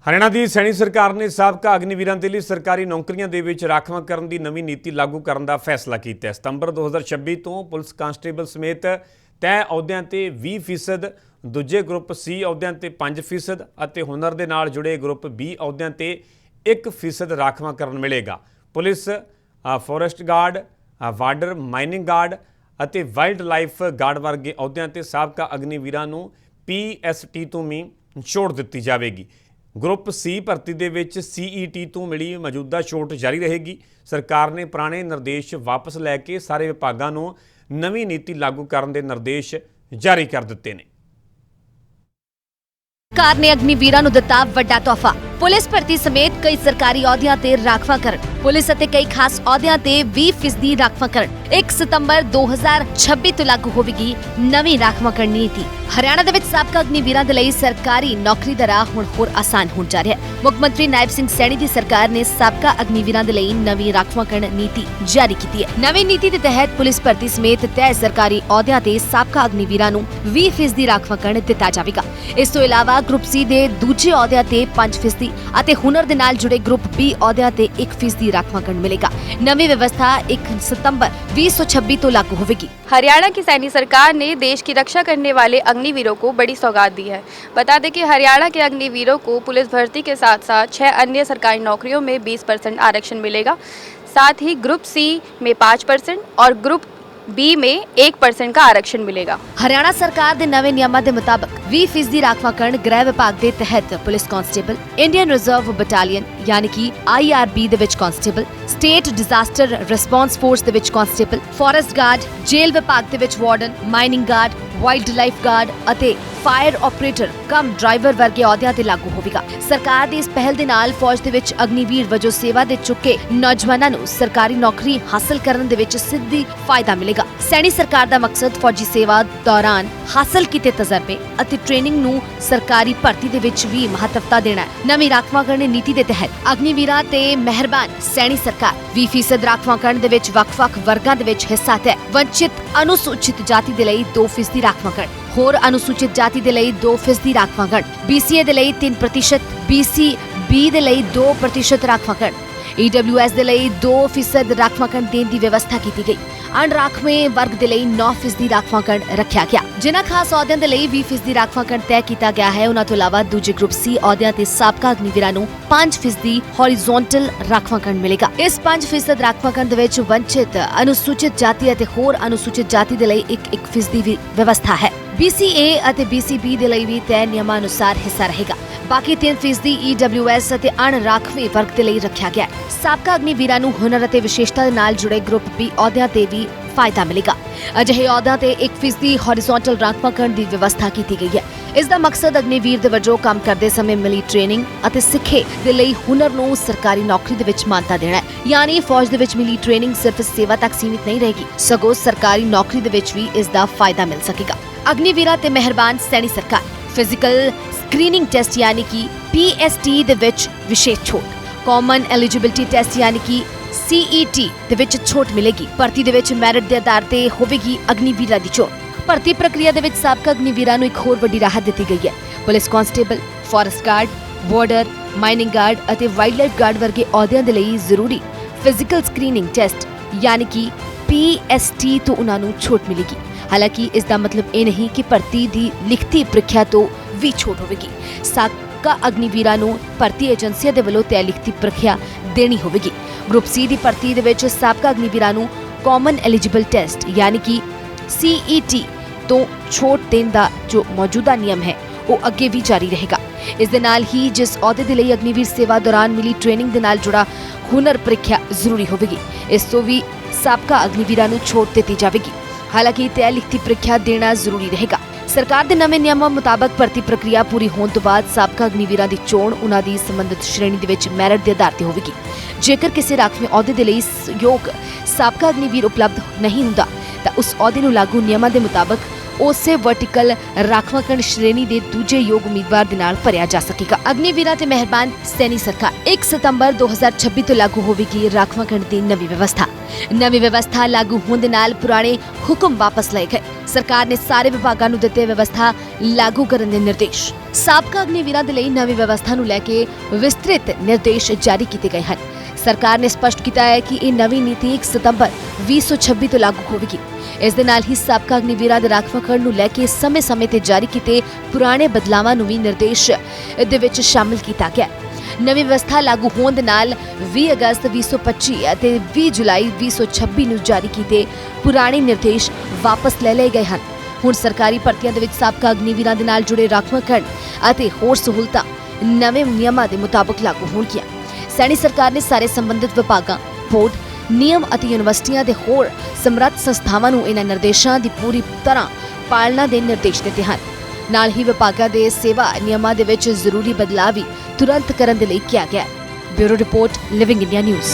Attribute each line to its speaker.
Speaker 1: ਹਰਿਆਣਾ ਦੀ ਸੈਣੀ ਸਰਕਾਰ ਨੇ ਸਾਬਕਾ ਅਗਨੀਵੀਰਾਂ ਦੇ ਲਈ ਸਰਕਾਰੀ ਨੌਕਰੀਆਂ ਦੇ ਵਿੱਚ ਰਾਖਵਾਂਕਰਨ ਦੀ ਨਵੀਂ ਨੀਤੀ ਲਾਗੂ ਕਰਨ ਦਾ ਫੈਸਲਾ ਕੀਤਾ ਹੈ। ਸਤੰਬਰ 2026 ਤੋਂ ਪੁਲਿਸ ਕਾਂਸਟੇਬਲ ਸਮੇਤ ਤੈਅ ਅਹੁਦਿਆਂ ਤੇ 20%, ਦੂਜੇ ਗਰੁੱਪ ਸੀ ਅਹੁਦਿਆਂ ਤੇ 5% ਅਤੇ ਹੁਨਰ ਦੇ ਨਾਲ ਜੁੜੇ ਗਰੁੱਪ B ਅਹੁਦਿਆਂ ਤੇ 1% ਰਾਖਵਾਂਕਰਨ ਮਿਲੇਗਾ। Police, forest guard, warder, mining guard ਅਤੇ ਵਾਈਲਡ ਲਾਈਫ ਗਾਰਡ ਵਰਗੇ ਅਹੁਦਿਆਂ ਤੇ ਸਾਬਕਾ ਅਗਨੀਵੀਰਾਂ ਨੂੰ PST ਤੋਂ ਵੀ ਛੋਟ ਦਿੱਤੀ ਜਾਵੇਗੀ। ਗਰੁੱਪ ਸੀ ਭਰਤੀ ਦੇ ਵਿੱਚ CET ਤੋਂ ਮਿਲੀ ਮੌਜੂਦਾ ਛੋਟ ਜਾਰੀ ਰਹੇਗੀ। ਸਰਕਾਰ ਨੇ ਪੁਰਾਣੇ ਨਿਰਦੇਸ਼ ਵਾਪਸ ਲੈ ਕੇ ਸਾਰੇ ਵਿਭਾਗਾਂ ਨੂੰ ਨਵੀਂ ਨੀਤੀ ਲਾਗੂ ਕਰਨ ਦੇ ਨਿਰਦੇਸ਼ ਜਾਰੀ ਕਰ ਦਿੱਤੇ ਨੇ।
Speaker 2: ਸਰਕਾਰ ਨੇ ਅਗਨੀਵੀਰਾਂ ਨੂੰ ਦਿੱਤਾ ਵੱਡਾ ਤੋਹਫਾ। ਪੁਲਿਸ ਭਰਤੀ ਸਮੇਤ ਕਈ ਸਰਕਾਰੀ ਅਹੁਦਿਆਂ ਤੇ ਰਾਖਵਾਂਕਰਨ। ਪੁਲਿਸ ਅਤੇ ਕਈ ਖਾਸ ਅਹੁਦਿਆਂ ਤੇ 20% ਰਾਖਵਾਂਕਰਨ। 1 ਸਤੰਬਰ 2026 ਤੋਂ ਲਾਗੂ ਹੋਵੇਗੀ ਨਵੀਂ ਰਾਖਵਾਂਕਰਨ ਨੀਤੀ। ਹਰਿਆਣਾ ਦੇ ਵਿੱਚ ਸਾਬਕਾ ਅਗਨੀਵੀਰਾਂ ਦੇ ਲਈ ਸਰਕਾਰੀ ਨੌਕਰੀ ਦਾ ਰਾਹ ਹੁਣ ਹੋਰ ਆਸਾਨ ਹੋਣ ਜਾ ਰਿਹਾ ਹੈ। ਮੁੱਖ ਮੰਤਰੀ ਨਾਇਬ ਸਿੰਘ ਸੈਣੀ ਦੀ ਸਰਕਾਰ ਨੇ ਸਾਬਕਾ ਅਗਨੀਵੀਰਾਂ ਦੇ ਲਈ ਨਵੀਂ ਰਾਖਵਾਂਕਰਨ ਨੀਤੀ ਜਾਰੀ ਕੀਤੀ ਹੈ। ਨਵੀਂ ਨੀਤੀ ਦੇ ਤਹਿਤ ਪੁਲਿਸ ਭਰਤੀ ਸਮੇਤ ਤੈਅ ਸਰਕਾਰੀ ਅਹੁਦਿਆਂ ਤੇ ਸਾਬਕਾ ਅਗਨੀਵੀਰਾਂ ਨੂੰ 20% ਰਾਖਵਾਂਕਰਨ ਦਿੱਤਾ ਜਾਵੇਗਾ। ਇਸ ਤੋਂ ਇਲਾਵਾ ਗਰੁੱਪ ਸੀ ਦੇ ਦੂਜੇ ਅਹੁਦਿਆਂ ਤੇ 5% ਅਤੇ ਹੁਨਰ ਦੇ ਨਾਲ ਜੁੜੇ ਗਰੁੱਪ B ਅਹੁਦਿਆਂ ਤੇ 1% राखवांकरण मिलेगा। नवी व्यवस्था 1 सितंबर 2026 तो लागू होगी।
Speaker 3: हरियाणा की सैनी सरकार ने देश की रक्षा करने वाले अग्निवीरों को बड़ी सौगात दी है। बता दें कि हरियाणा के अग्निवीरों को पुलिस भर्ती के साथ साथ 6 अन्य सरकारी नौकरियों में 20% आरक्षण मिलेगा। साथ ही ग्रुप C में 5% और ग्रुप B में 1% का आरक्षण मिलेगा।
Speaker 2: हरियाणा सरकार के नवे नियमों के मुताबिक 20% राखवांकरण गृह विभाग के तहत police constable, Indian reserve battalion यानी कि IRB दे विच constable, state disaster response force दे विच कांस्टेबल, फॉरेस्ट गार्ड, जेल विभाग दे विच warden, mining guard, wildlife guard ਅਤੇ ਫਾਇਰ ਆਪਰੇਟਰ ਕਮ ਡਰਾਈਵਰ ਵਰਗੇ ਅਹੁਦਿਆਂ ਤੇ ਲਾਗੂ ਹੋਵੇਗਾ। ਸਰਕਾਰ ਦੀ ਇਸ ਪਹਿਲ ਦੇ ਨਾਲ ਫੌਜ ਦੇ ਵਿੱਚ ਅਗਨੀਵੀਰ ਵਜੋਂ ਸੇਵਾ ਦੇ ਚੁੱਕੇ ਨੌਜਵਾਨਾਂ ਨੂੰ ਸਰਕਾਰੀ ਨੌਕਰੀ ਹਾਸਲ ਕਰਨ ਦੇ ਵਿੱਚ ਸਿੱਧੀ ਫਾਇਦਾ ਮਿਲੇਗਾ। ਸੈਣੀ ਸਰਕਾਰ ਦਾ ਮਕਸਦ ਫੌਜੀ ਸੇਵਾ ਦੌਰਾਨ ਹਾਸਲ ਕੀਤੇ ਤਜਰਬੇ ਅਤੇ ਟ੍ਰੇਨਿੰਗ ਨੂੰ ਸਰਕਾਰੀ ਭਰਤੀ ਦੇ ਵਿੱਚ ਵੀ ਮਹੱਤਵਤਾ ਦੇਣਾ ਹੈ। ਨਵੀਂ ਰਾਖਵਾਂਕਰਨ ਨੀਤੀ ਦੇ ਤਹਿਤ ਅਗਨੀਵੀਰਾਂ ਤੇ ਮਿਹਰਬਾਨ ਸੈਣੀ ਸਰਕਾਰ 20% ਰਾਖਵਾਂਕਰਨ ਦੇ ਵਿੱਚ ਵੱਖ-ਵੱਖ ਵਰਗਾਂ ਦੇ ਵਿੱਚ ਹਿੱਸਾ ਹੈ। ਵੰਚਿਤ ਅਨੁਸੂਚਿਤ ਜਾਤੀ ਦੇ ਲਈ 2% ਰਾਖਵਾਂਕਰਨ, ਹੋਰ ਅਨੁਸੂਚਿਤ ਜਾਤੀ ਦੇ ਲਈ 2% ਰਾਖਵਾਂਕਰਨ, BCA ਦੇ ਲਈ 3%, BCB ਦੇ ਲਈ 2% ਰਾਖਵਾਂਕਰਨ, EWS ਦੇ ਲਈ 2% ਰਾਖਵਾਂਕਰਨ ਦੇਣ ਦੀ ਵਿਵਸਥਾ ਕੀਤੀ ਗਈ। ਅਣਰਾਖਵੇਂ ਵਰਗ ਦੇ ਲਈ 9% ਰਾਖਵਾਂਕਰਨ ਰੱਖਿਆ ਗਿਆ। ਜਿਨ੍ਹਾਂ ਖਾਸ ਅਹੁਦਿਆਂ ਦੇ ਲਈ 20% ਰਾਖਵਾਂਕਰਨ ਤੈਅ ਕੀਤਾ ਗਿਆ ਹੈ, ਉਹਨਾਂ ਤੋਂ ਇਲਾਵਾ ਦੂਜੇ ਗਰੁੱਪ C ਅਹੁਦਿਆਂ ਤੇ ਸਾਬਕਾ ਅਗਨੀਵੀਰਾਂ ਨੂੰ 5% ਹੌਰੀਜ਼ੋਨਟਲ ਰਾਖਵਾਂਕਰਨ ਮਿਲੇਗਾ। ਇਸ 5% ਰਾਖਵਾਂਕਰਨ ਦੇ ਵਿੱਚ ਵੰਚਿਤ, ਅਨੁਸੂਚਿਤ ਜਾਤੀ ਅਤੇ ਹੋਰ ਅਨੁਸੂਚਿਤ ਜਾਤੀ ਦੇ ਲਈ 1% ਦੀ ਵਿਵਸਥਾ ਹੈ। BCA ਅਤੇ BCB ਦੇ ਲਈ ਵੀ ਤੈਅ ਨਿਯਮਾਂ ਅਨੁਸਾਰ ਹਿੱਸਾ ਰਹੇਗਾ। ਬਾਕੀ 3% EWS ਅਤੇ ਅਣਰਾਖਵੇਂ ਵਰਗ ਦੇ ਲਈ ਰੱਖਿਆ ਗਿਆ ਹੈ। ਸਾਬਕਾ ਅਗਨੀਵੀਰਾਂ ਨੂੰ ਹੁਨਰ ਅਤੇ ਵਿਸ਼ੇਸ਼ਤਾ ਦੇ ਨਾਲ ਜੁੜੇ ਗਰੁੱਪ B ਅਹੁਦਿਆਂ ਤੇ ਵੀ ਫਾਇਦਾ ਮਿਲੇਗਾ। ਅਜਿਹੇ ਅਹੁਦਿਆਂ ਤੇ 1% ਹੌਰੀਜ਼ੋਨਟਲ ਰਾਖਵਾਂਕਰਨ ਦੀ ਵਿਵਸਥਾ ਕੀਤੀ ਗਈ ਹੈ। ਇਸ ਦਾ ਮਕਸਦ ਅਗਨੀਵੀਰ ਦੇ ਵਜੋਂ ਕੰਮ ਕਰਦੇ ਸਮੇਂ ਮਿਲੀ ਟ੍ਰੇਨਿੰਗ ਅਤੇ ਸਿੱਖੇ ਦੇ ਲਈ ਹੁਨਰ ਨੂੰ ਸਰਕਾਰੀ ਨੌਕਰੀ ਦੇ ਵਿੱਚ ਮਾਨਤਾ ਦੇਣਾ ਹੈ। ਯਾਨੀ ਫੌਜ ਦੇ ਵਿੱਚ ਮਿਲੀ ਟ੍ਰੇਨਿੰਗ ਸਿਰਫ ਸੇਵਾ ਤੱਕ ਸੀਮਿਤ ਨਹੀਂ ਰਹੇਗੀ, ਸਗੋਂ ਸਰਕਾਰੀ ਨੌਕਰੀ ਦੇ ਵਿੱਚ ਵੀ ਇਸ ਦਾ ਫਾਇਦਾ ਮਿਲ ਸਕੇਗਾ। ਅਗਨੀਵੀਰਾਂ ਤੇ ਮਿਹਰਬਾਨ ਸੈਣੀ ਸਰਕਾਰ ਫਿਜ਼ੀਕਲ ਸਕਰੀਨਿੰਗ ਟੈਸਟ ਯਾਨੀ ਕਿ PST ਦੇ ਵਿੱਚ ਵਿਸ਼ੇਸ਼ ਛੋਟ, ਕਾਮਨ ਐਲੀਜੀਬਿਲਟੀ ਟੈਸਟ ਯਾਨੀ ਕਿ CET ਦੇ ਵਿੱਚ ਛੋਟ ਮਿਲੇਗੀ। ਭਰਤੀ ਦੇ ਵਿੱਚ ਮੈਰਿਟ ਦੇ ਆਧਾਰ ਤੇ ਹੋਵੇਗੀ ਅਗਨੀਵੀਰਾਂ ਦੀ ਚੋਣ। ਭਰਤੀ ਪ੍ਰਕਿਰਿਆ ਦੇ ਵਿੱਚ ਸਾਬਕਾ ਅਗਨੀਵੀਰਾਂ ਨੂੰ ਇੱਕ ਹੋਰ ਵੱਡੀ ਰਾਹਤ ਦਿੱਤੀ ਗਈ ਹੈ। Police constable, forest guard, border, mining guard ਅਤੇ ਵਾਈਲਡ ਲਾਈਫ ਗਾਰਡ ਵਰਗੇ ਅਹੁਦਿਆਂ ਦੇ ਲਈ ਜ਼ਰੂਰੀ ਫਿਜ਼ੀਕਲ ਸਕਰੀਨਿੰਗ ਟੈਸਟ ਯਾਨੀ ਕਿ PST ਤੋਂ ਉਹਨਾਂ ਨੂੰ ਛੋਟ ਮਿਲੇਗੀ। ਹਾਲਾਂਕਿ ਇਸ ਦਾ ਮਤਲਬ ਇਹ ਨਹੀਂ ਕਿ ਭਰਤੀ ਦੀ ਲਿਖਤੀ ਪ੍ਰੀਖਿਆ ਤੋਂ ਵੀ ਛੋਟ ਹੋਵੇਗੀ। ਸਾਬਕਾ ਅਗਨੀਵੀਰਾਂ ਨੂੰ ਭਰਤੀ ਏਜੰਸੀਆਂ ਦੇ ਵੱਲੋਂ ਤੈਅ ਲਿਖਤੀ ਪ੍ਰੀਖਿਆ ਦੇਣੀ ਹੋਵੇਗੀ। ਗਰੁੱਪ C ਦੀ ਭਰਤੀ ਦੇ ਵਿੱਚ ਸਾਬਕਾ ਅਗਨੀਵੀਰਾਂ ਨੂੰ ਕਾਮਨ ਐਲੀਜੀਬਲ ਟੈਸਟ ਯਾਨੀ ਕਿ CET ਤੋਂ ਛੋਟ ਦੇਣ ਦਾ ਜੋ ਮੌਜੂਦਾ ਨਿਯਮ ਹੈ ਉਹ ਅੱਗੇ ਵੀ ਜਾਰੀ ਰਹੇਗਾ। ਇਸ ਦੇ ਨਾਲ ਹੀ ਜਿਸ ਅਹੁਦੇ ਦੇ ਲਈ ਅਗਨੀਵੀਰ ਸੇਵਾ ਦੌਰਾਨ ਮਿਲੀ ਟ੍ਰੇਨਿੰਗ ਦੇ ਨਾਲ ਜੁੜਾ ਹੁਨਰ ਪ੍ਰੀਖਿਆ ਜ਼ਰੂਰੀ ਹੋਵੇਗੀ, ਇਸ ਤੋਂ ਵੀ ਸਾਬਕਾ ਅਗਨੀਵੀਰਾਂ ਨੂੰ ਛੋਟ ਦਿੱਤੀ ਜਾਵੇਗੀ। ਹਾਲਾਂਕਿ ਤੈਅ ਲਿਖਤੀ ਪ੍ਰੀਖਿਆ ਦੇਣਾ ਜ਼ਰੂਰੀ ਰਹੇਗਾ। ਸਰਕਾਰ ਦੇ ਨਵੇਂ ਨਿਯਮਾਂ ਮੁਤਾਬਕ ਭਰਤੀ ਪ੍ਰਕਿਰਿਆ ਪੂਰੀ ਹੋਣ ਤੋਂ ਬਾਅਦ ਸਾਬਕਾ ਅਗਨੀਵੀਰਾਂ ਦੀ ਚੋਣ ਉਹਨਾਂ ਦੀ ਸੰਬੰਧਿਤ ਸ਼੍ਰੇਣੀ ਦੇ ਵਿੱਚ ਮੈਰਿਟ ਦੇ ਆਧਾਰ ਤੇ ਹੋਵੇਗੀ। ਜੇਕਰ ਕਿਸੇ ਰਾਖਵੇਂ ਅਹੁਦੇ ਦੇ ਲਈ ਯੋਗ ਸਾਬਕਾ ਅਗਨੀਵੀਰ ਉਪਲਬਧ ਨਹੀਂ ਹੁੰਦਾ ਤਾਂ ਉਸ ਅਹੁਦੇ ਨੂੰ ਲਾਗੂ ਨਿਯਮਾਂ ਦੇ ਮੁਤਾਬਕ ਉਸੇ ਵਰਟੀਕਲ ਰਾਖਵਾਂਕਰਨ ਸ਼੍ਰੇਣੀ ਦੇ ਦੂਜੇ ਯੋਗ ਉਮੀਦਵਾਰ ਦੇ ਨਾਲ ਭਰਿਆ ਜਾ ਸਕੇਗਾ। ਅਗਨੀਵੀਰਾਂ ਤੇ ਮਿਹਰਬਾਨ ਸੈਣੀ ਸਰਕਾਰ 1 ਸਤੰਬਰ 2026 ਤੋਂ ਲਾਗੂ ਹੋਵੇਗੀ ਰਾਖਵਾਂਕਰਨ ਦੀ ਨਵੀਂ ਵਿਵਸਥਾ। ਨਵੀਂ ਵਿਵਸਥਾ ਲਾਗੂ ਹੋਣ ਦੇ ਨਾਲ ਪੁਰਾਣੇ ਹੁਕਮ ਵਾਪਸ ਲਏ ਗਏ। ਸਰਕਾਰ ਨੇ ਸਾਰੇ ਵਿਭਾਗਾਂ ਨੂੰ ਦਿੱਤੇ ਵਿਵਸਥਾ ਲਾਗੂ ਕਰਨ ਦੇ ਨਿਰਦੇਸ਼। ਸਾਬਕਾ ਅਗਨੀਵੀਰਾਂ ਦੇ ਲਈ ਨਵੀਂ ਵਿਵਸਥਾ ਨੂੰ ਲੈ ਕੇ ਵਿਸਤ੍ਰਿਤ ਨਿਰਦੇਸ਼ ਜਾਰੀ ਕੀਤੇ ਗਏ ਹਨ। ਸਰਕਾਰ ਨੇ ਸਪਸ਼ਟ ਕੀਤਾ ਹੈ ਕਿ ਇਹ ਨਵੀਂ ਨੀਤੀ 1 ਸਤੰਬਰ 2026 ਤੋਂ ਲਾਗੂ ਹੋਵੇਗੀ। ਇਸ ਦੇ ਨਾਲ ਹੀ ਸਾਬਕਾ ਅਗਨੀਵੀਰਾਂ ਦੇ ਰਾਖਵਾਂਕਰਨ ਨੂੰ ਲੈ ਕੇ ਸਮੇਂ-ਸਮੇਂ ਤੇ ਜਾਰੀ ਕੀਤੇ ਪੁਰਾਣੇ ਬਦਲਾਵਾਂ ਨੂੰ ਵੀ ਨਿਰਦੇਸ਼ ਦੇ ਵਿੱਚ ਸ਼ਾਮਲ ਕੀਤਾ ਗਿਆ। ਨਵੀਂ ਵਿਵਸਥਾ ਲਾਗੂ ਹੋਣ ਦੇ ਨਾਲ 20 ਅਗਸਤ 2025 ਅਤੇ 20 ਜੁਲਾਈ 2026 ਨੂੰ ਜਾਰੀ ਕੀਤੇ ਪੁਰਾਣੇ ਨਿਰਦੇਸ਼ ਵਾਪਸ ਲੈ ਲਏ ਗਏ ਹਨ। ਹੁਣ ਸਰਕਾਰੀ ਭਰਤੀਆਂ ਦੇ ਵਿੱਚ ਸਾਬਕਾ ਅਗਨੀਵੀਰਾਂ ਦੇ ਨਾਲ ਜੁੜੇ ਰਾਖਵਾਂਕਰਨ ਅਤੇ ਹੋਰ ਸਹੂਲਤਾਂ ਨਵੇਂ ਨਿਯਮਾਂ ਦੇ ਮੁਤਾਬਕ ਲਾਗੂ ਹੋਣਗੀਆਂ। ਸੈਣੀ ਸਰਕਾਰ ਨੇ ਸਾਰੇ ਸੰਬੰਧਿਤ ਵਿਭਾਗਾਂ, ਬੋਰਡ, ਨਿਯਮ ਅਤੇ ਯੂਨੀਵਰਸਿਟੀਆਂ ਦੇ ਹੋਰ ਸਮਰੱਥ ਸੰਸਥਾਵਾਂ ਨੂੰ ਇਹਨਾਂ ਨਿਰਦੇਸ਼ਾਂ ਦੀ ਪੂਰੀ ਤਰ੍ਹਾਂ ਪਾਲਣਾ ਦੇ ਨਿਰਦੇਸ਼ ਦਿੱਤੇ ਹਨ। ਨਾਲ ਹੀ ਵਿਭਾਗਾਂ ਦੇ ਸੇਵਾ ਨਿਯਮਾਂ ਦੇ ਵਿੱਚ ਜ਼ਰੂਰੀ ਬਦਲਾਅ ਵੀ ਤੁਰੰਤ ਕਰਨ ਦੇ ਲਈ ਕਿਹਾ ਗਿਆ ਹੈ। Bureau report, living India news.